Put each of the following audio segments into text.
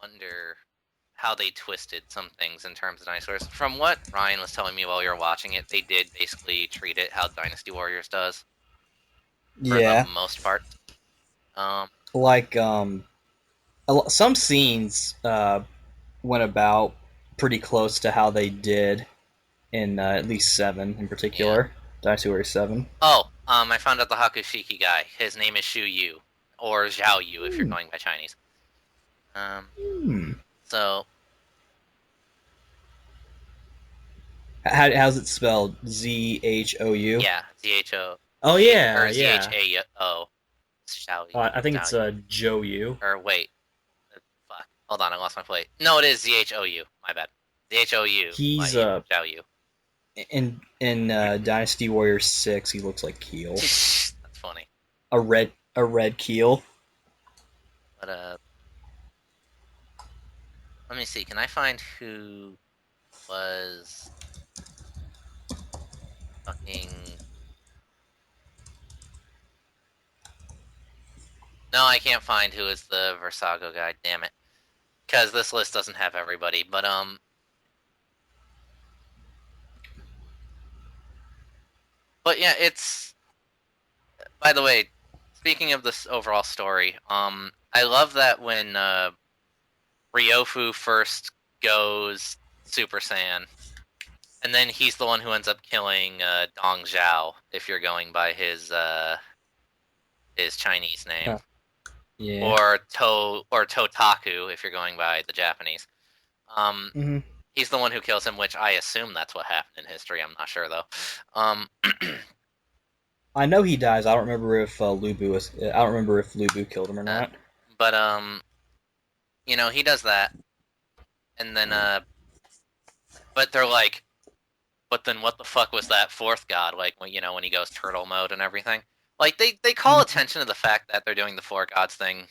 wonder how they twisted some things in terms of dinosaurs. From what Ryan was telling me while you were watching it, they did basically treat it how Dynasty Warriors does for the Yeah, most part. Um, like some scenes went about pretty close to how they did in at least seven in yeah. particular, Dynasty Warriors 7. Oh, I found out the Hakushiki guy. His name is Shu Yu, or Zhao Yu if you're Hmm. going by Chinese. Um, Hmm. so How's it spelled? Zhou? yeah, ZHO, Oh yeah, or yeah. ZHAO, Zhao I think Zhao it's Yu. Joe Yu. Or wait, fuck. Hold on, I lost my plate. No, it is ZHOU. My bad. ZHOU. He's Zhao Yu. in Dynasty Warriors 6. He looks like Keel, That's funny. a red Keel. But let me see. Can I find who was fucking? No, I can't find who is the Versago guy. Damn it. Because this list doesn't have everybody. But yeah, it's. By the way, speaking of this overall story, I love that when Ryofu first goes Super Saiyan, and then he's the one who ends up killing Dong Zhao, if you're going by his Chinese name, Huh. Yeah. or Totaku, if you're going by the Japanese. Um, Hmm. he's the one who kills him, which I assume that's what happened in history. I'm not sure though. Um, I know he dies. I don't remember if Lubu was. I don't remember if Lubu killed him or uh, not. but he does that, and then but they're like, but then what the fuck was that fourth god? Like when he goes turtle mode and everything. Like they call Mhm. attention to the fact that they're doing the four gods thing,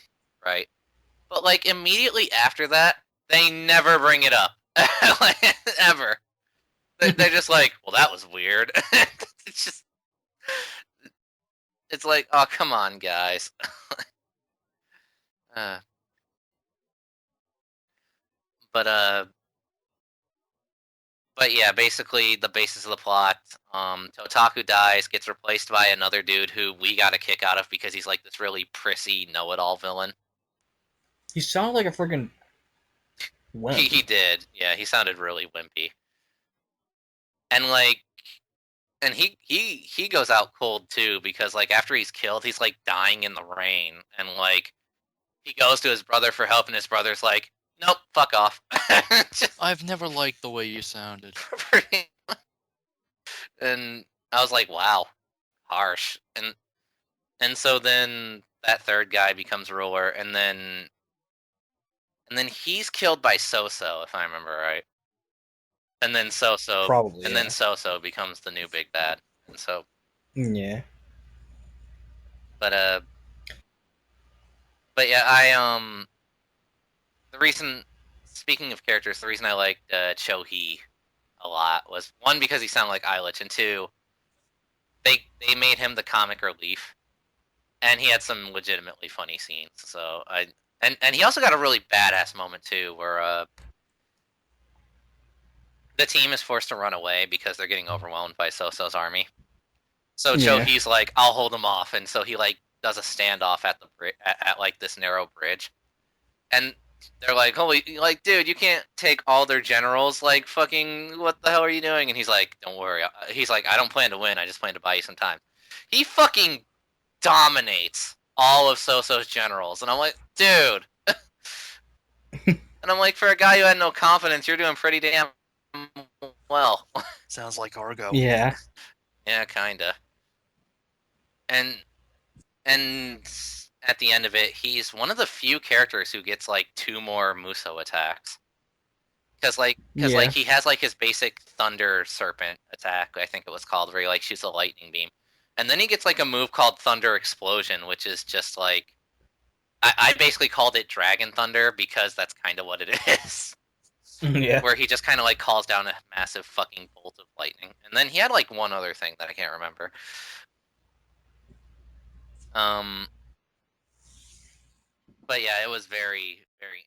right? But like immediately after that, they never bring it up. Like, ever. They're just like, well, that was weird. It's just, it's like, oh, come on, guys. uh, but uh, but yeah, basically the basis of the plot. Totaku dies, gets replaced by another dude who we got a kick out of because he's like this really prissy know-it-all villain. He sounded like a freaking He wimp. he did, yeah. He sounded really wimpy, and like, and he goes out cold too because like after he's killed, he's like dying in the rain, and like he goes to his brother for help, and his brother's like, "Nope, fuck off." Just I've never liked the way you sounded. and I was like, "Wow, harsh." And so then that third guy becomes ruler, and then he's killed by So-So, if I remember right. And then So-So, Probably, and then yeah. So-So becomes the new big bad. And so, Yeah. but but yeah, the reason, speaking of characters, the reason I liked Cho-hee a lot was one because he sounded like Eilich, and two, they made him the comic relief, and he had some legitimately funny scenes. So and he also got a really badass moment too, where the team is forced to run away because they're getting overwhelmed by So-So's army. So Yeah. Cho-hee's like, I'll hold them off, and so he like does a standoff at at like this narrow bridge, and they're like, holy, like, dude, you can't take all their generals. Like, fucking, what the hell are you doing? And he's like, don't worry. He's like, I don't plan to win. I just plan to buy you some time. He fucking dominates all of So-So's generals, and I'm like, dude. And I'm like, for a guy who had no confidence, you're doing pretty damn well. Sounds like Argo. Yeah. Yeah, kinda. And and at the end of it, he's one of the few characters who gets like two more Muso attacks. Because Yeah. he has like his basic Thunder Serpent attack, I think it was called, where he like shoots a lightning beam, and then he gets like a move called Thunder Explosion, which is just like I basically called it Dragon Thunder because that's kind of what it is, Yeah. where he just kind of like calls down a massive fucking bolt of lightning, and then he had like one other thing that I can't remember. Um, but yeah, it was very very